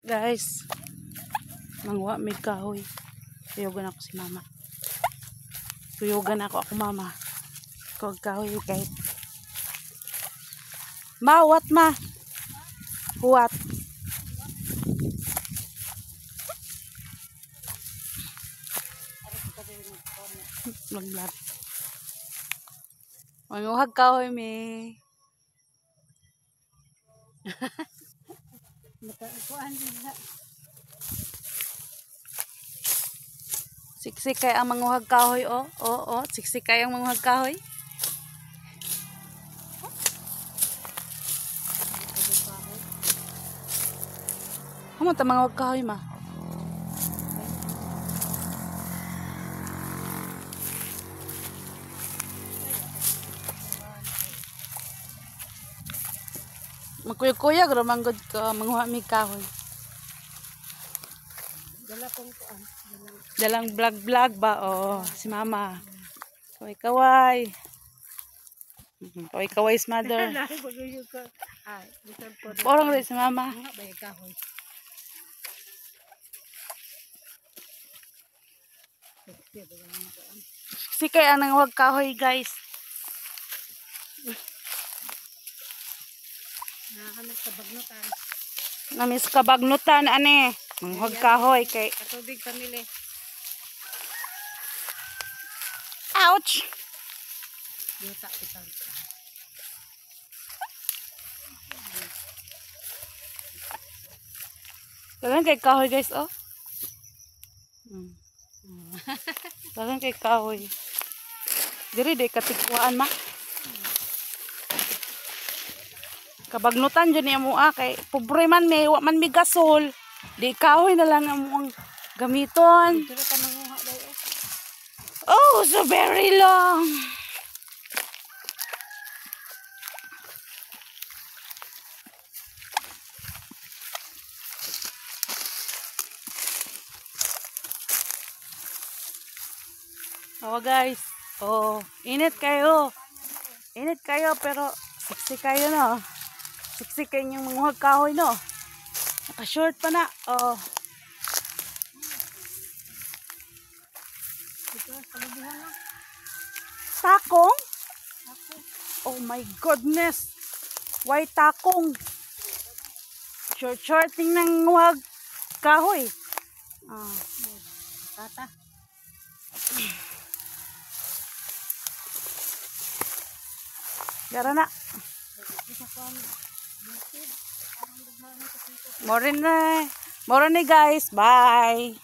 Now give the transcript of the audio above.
Guys, mangwa may kahoy. Tuyogan ako si mama. Tuyogan ako mama. Kog kahoy guys. Ma, what ma? What? Vlog. Manguhag kahoy me. Siksik kay ang manguhag kahoy siksik kay ang manguhag kahoy. Amo ta manguhag kahoy ma. Magkuyog-kuyog ra manggod ka manguha mi kahoy. Dala kong kuan. Dalang vlog ba si mama. Kaway. Kaway mother. Porong rin si mama. Si kaya nang wag kahoy guys. Nakakamit sa bagnutan. Namis ka bagnutan ane. Manghag kahoy kay Katubig pamili. ouch. Yuta pitan. Dalang kay kahoy guys Dalang kay kahoy. Diri day katigwaan ma. Kabagnutan dyan niya mo kay pobre man may wa man mi gasol. Di kahoy na lang ang gamiton. Dala ka manguha daw. Oh, so very long. Guys. Init kayo. Init kayo pero sexy kayo no. Sexy kayo yung manguhag kahoy no. Naka-short pa na. Takong? Oh my goodness. Why takong? Short-shorting ng manguhag kahoy. Tata. Gara na. More na guys. Bye.